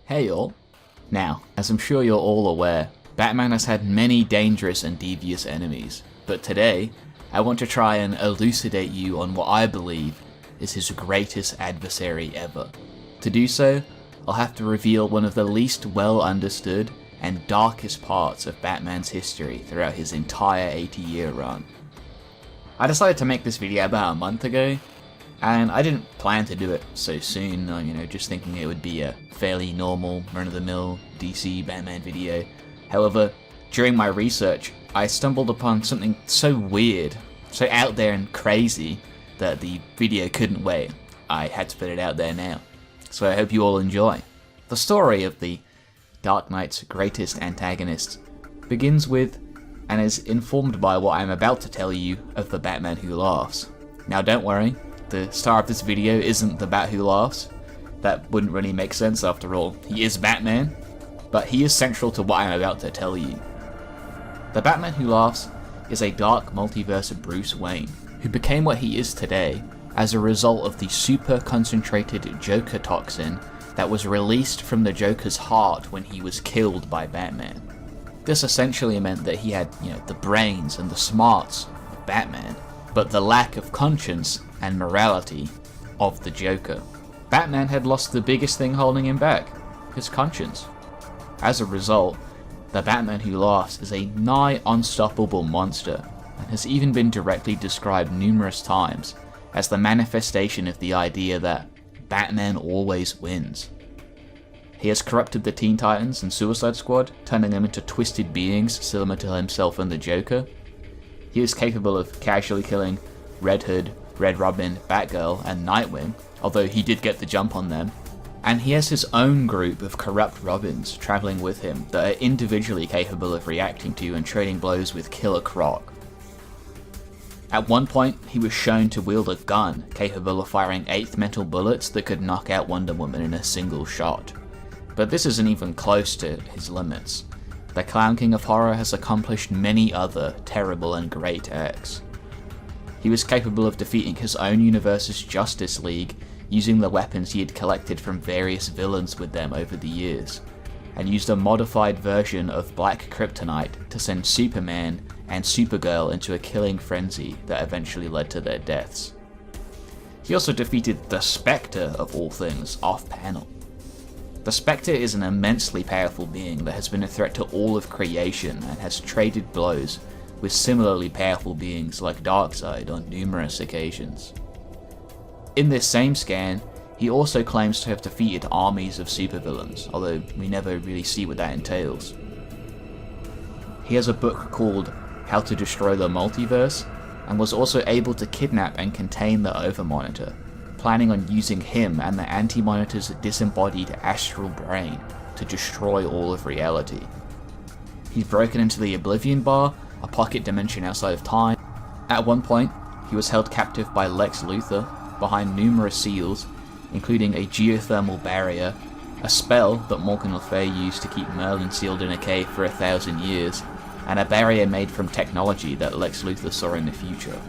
Hey all. Now, as I'm sure you're all aware, Batman has had many dangerous and devious enemies, but today, I want to try and elucidate you on what I believe is his greatest adversary ever. To do so, I'll have to reveal one of the least well understood and darkest parts of Batman's history throughout his entire 80-year run. I decided to make this video about a month ago, and I didn't plan to do it so soon, just thinking it would be a fairly normal, run-of-the-mill DC Batman video. However, during my research, I stumbled upon something so weird, so out there and crazy, that the video couldn't wait. I had to put it out there now. So I hope you all enjoy. The story of the Dark Knight's greatest antagonist begins with, and is informed by what I'm about to tell you of the Batman Who Laughs. Now don't worry, the star of this video isn't the Bat Who Laughs. That wouldn't really make sense after all. He is Batman, but he is central to what I'm about to tell you. The Batman Who Laughs is a dark multiverse of Bruce Wayne, who became what he is today as a result of the super concentrated Joker toxin that was released from the Joker's heart when he was killed by Batman. This essentially meant that he had, the brains and the smarts of Batman, but the lack of conscience and morality of the Joker. Batman had lost the biggest thing holding him back, his conscience. As a result, the Batman Who Laughs is a nigh unstoppable monster, and has even been directly described numerous times as the manifestation of the idea that Batman always wins. He has corrupted the Teen Titans and Suicide Squad, turning them into twisted beings similar to himself and the Joker. He is capable of casually killing Red Hood, Red Robin, Batgirl, and Nightwing, although he did get the jump on them. And he has his own group of corrupt Robins travelling with him that are individually capable of reacting to and trading blows with Killer Croc. At one point, he was shown to wield a gun capable of firing 8th metal bullets that could knock out Wonder Woman in a single shot. But this isn't even close to his limits. The Clown King of Horror has accomplished many other terrible and great acts. He was capable of defeating his own universe's Justice League using the weapons he had collected from various villains with them over the years, and used a modified version of Black Kryptonite to send Superman and Supergirl into a killing frenzy that eventually led to their deaths. He also defeated the Spectre, of all things, off-panel. The Spectre is an immensely powerful being that has been a threat to all of creation and has traded blows with similarly powerful beings like Darkseid on numerous occasions. In this same scan, he also claims to have defeated armies of supervillains, although we never really see what that entails. He has a book called How to Destroy the Multiverse, and was also able to kidnap and contain the Overmonitor, planning on using him and the Anti-Monitor's disembodied astral brain to destroy all of reality. He's broken into the Oblivion Bar, a pocket dimension outside of time. At one point, he was held captive by Lex Luthor behind numerous seals, including a geothermal barrier, a spell that Morgan Le Fay used to keep Merlin sealed in a cave for 1,000 years, and a barrier made from technology that Lex Luthor saw in the future.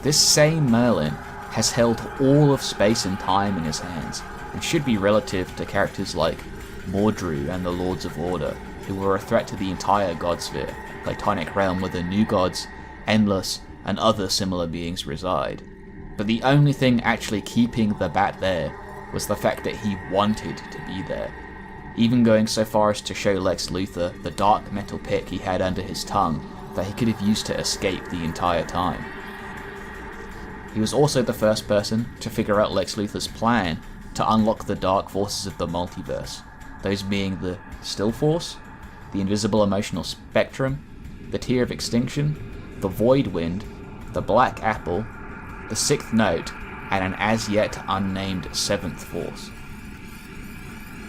This same Merlin has held all of space and time in his hands, and should be relative to characters like Mordru and the Lords of Order, who were a threat to the entire Godsphere, Platonic realm where the New Gods, Endless, and other similar beings reside. But the only thing actually keeping the Bat there was the fact that he wanted to be there, even going so far as to show Lex Luthor the dark metal pick he had under his tongue that he could have used to escape the entire time. He was also the first person to figure out Lex Luthor's plan to unlock the dark forces of the multiverse, those being the Still Force, the Invisible Emotional Spectrum, the Tear of Extinction, the Void Wind, the Black Apple, the Sixth Note, and an as-yet unnamed Seventh Force.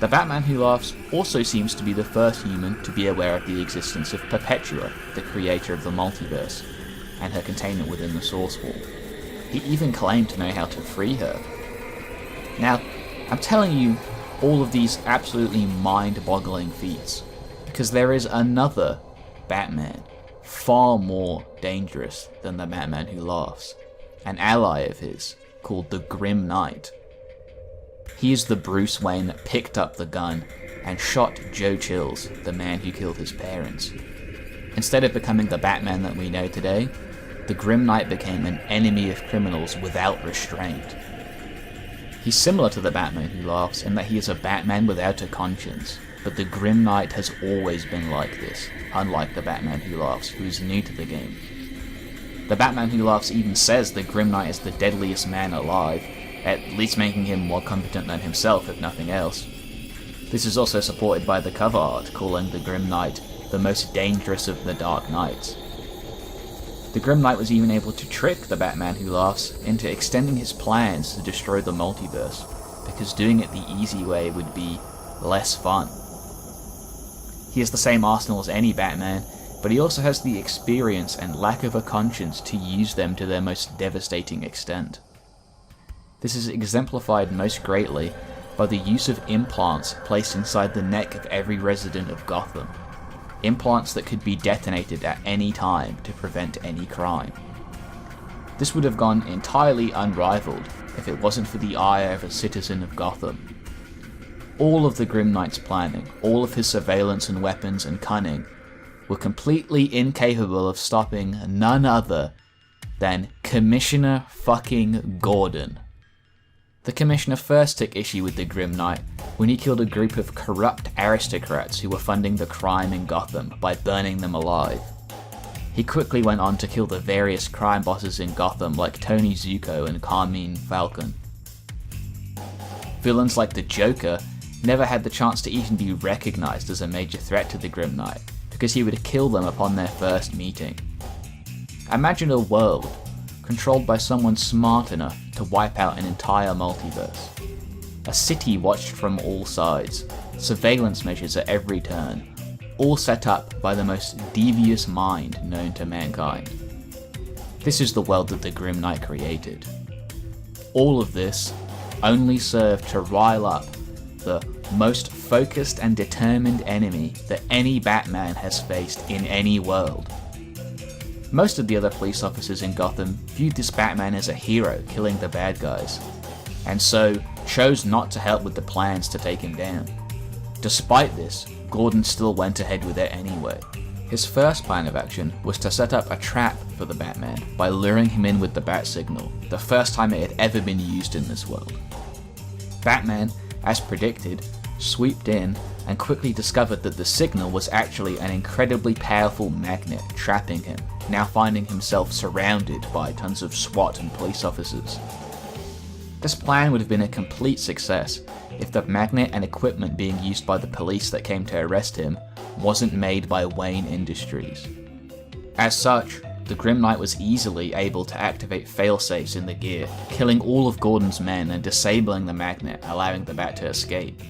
The Batman Who Laughs also seems to be the first human to be aware of the existence of Perpetua, the creator of the multiverse, and her containment within the Source Wall. He even claimed to know how to free her. Now, I'm telling you all of these absolutely mind-boggling feats, because there is another Batman, far more dangerous than the Batman Who Laughs, an ally of his called the Grim Knight. He is the Bruce Wayne that picked up the gun and shot Joe Chills, the man who killed his parents. Instead of becoming the Batman that we know today, the Grim Knight became an enemy of criminals without restraint. He's similar to the Batman Who Laughs in that he is a Batman without a conscience, but the Grim Knight has always been like this, unlike the Batman Who Laughs, who is new to the game. The Batman Who Laughs even says the Grim Knight is the deadliest man alive, at least making him more competent than himself if nothing else. This is also supported by the cover art, calling the Grim Knight the most dangerous of the Dark Knights. The Grim Knight was even able to trick the Batman Who Laughs into extending his plans to destroy the multiverse, because doing it the easy way would be less fun. He has the same arsenal as any Batman, but he also has the experience and lack of a conscience to use them to their most devastating extent. This is exemplified most greatly by the use of implants placed inside the neck of every resident of Gotham. Implants that could be detonated at any time to prevent any crime. This would have gone entirely unrivaled if it wasn't for the ire of a citizen of Gotham. All of the Grim Knight's planning, all of his surveillance and weapons and cunning, were completely incapable of stopping none other than Commissioner fucking Gordon. The Commissioner first took issue with the Grim Knight when he killed a group of corrupt aristocrats who were funding the crime in Gotham by burning them alive. He quickly went on to kill the various crime bosses in Gotham like Tony Zuko and Carmine Falcon. Villains like the Joker never had the chance to even be recognized as a major threat to the Grim Knight, because he would kill them upon their first meeting. Imagine a world controlled by someone smart enough to wipe out an entire multiverse. A city watched from all sides, surveillance measures at every turn, all set up by the most devious mind known to mankind. This is the world that the Grim Knight created. All of this only served to rile up the most focused and determined enemy that any Batman has faced in any world. Most of the other police officers in Gotham viewed this Batman as a hero killing the bad guys, and so chose not to help with the plans to take him down. Despite this, Gordon still went ahead with it anyway. His first plan of action was to set up a trap for the Batman by luring him in with the bat signal, the first time it had ever been used in this world. Batman, as predicted, swooped in and quickly discovered that the signal was actually an incredibly powerful magnet trapping him, now finding himself surrounded by tons of SWAT and police officers. This plan would have been a complete success if the magnet and equipment being used by the police that came to arrest him wasn't made by Wayne Industries. As such, the Grim Knight was easily able to activate failsafes in the gear, killing all of Gordon's men and disabling the magnet, allowing the Bat to escape.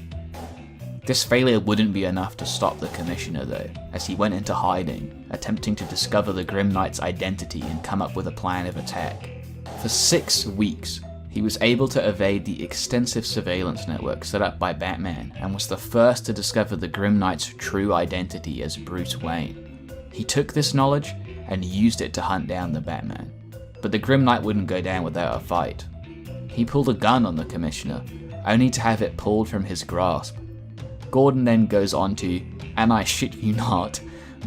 This failure wouldn't be enough to stop the Commissioner though, as he went into hiding, attempting to discover the Grim Knight's identity and come up with a plan of attack. For 6 weeks, he was able to evade the extensive surveillance network set up by Batman and was the first to discover the Grim Knight's true identity as Bruce Wayne. He took this knowledge and used it to hunt down the Batman, but the Grim Knight wouldn't go down without a fight. He pulled a gun on the Commissioner, only to have it pulled from his grasp. Gordon then goes on to, and I shit you not,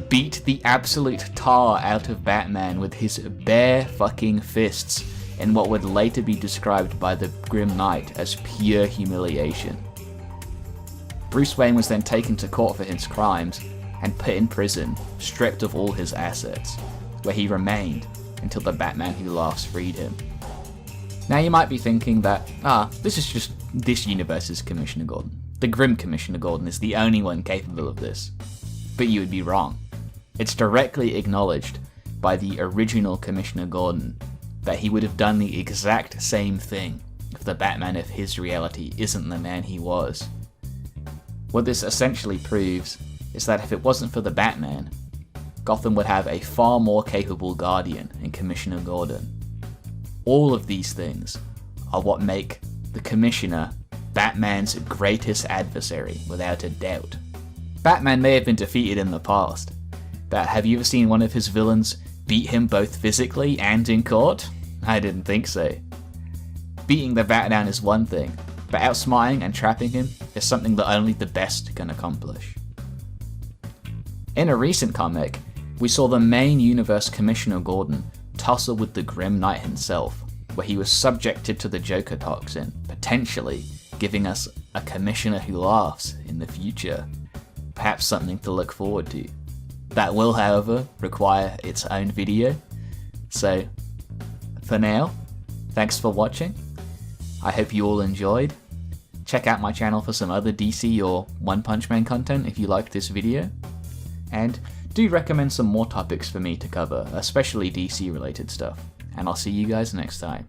beat the absolute tar out of Batman with his bare fucking fists in what would later be described by the Grim Knight as pure humiliation. Bruce Wayne was then taken to court for his crimes and put in prison, stripped of all his assets, where he remained until the Batman Who Laughs freed him. Now you might be thinking that, this is just this universe's Commissioner Gordon. The Grim Commissioner Gordon is the only one capable of this. But you would be wrong. It's directly acknowledged by the original Commissioner Gordon that he would have done the exact same thing if the Batman of his reality isn't the man he was. What this essentially proves is that if it wasn't for the Batman, Gotham would have a far more capable Guardian in Commissioner Gordon. All of these things are what make the Commissioner Batman's greatest adversary, without a doubt. Batman may have been defeated in the past, but have you ever seen one of his villains beat him both physically and in court? I didn't think so. Beating the Bat down is one thing, but outsmarting and trapping him is something that only the best can accomplish. In a recent comic, we saw the main universe Commissioner Gordon tussle with the Grim Knight himself, where he was subjected to the Joker toxin, potentially giving us a Commissioner who laughs in the future. Perhaps something to look forward to. That will, however, require its own video. So, for now, thanks for watching. I hope you all enjoyed. Check out my channel for some other DC or One Punch Man content if you liked this video. And do recommend some more topics for me to cover, especially DC related stuff. And I'll see you guys next time.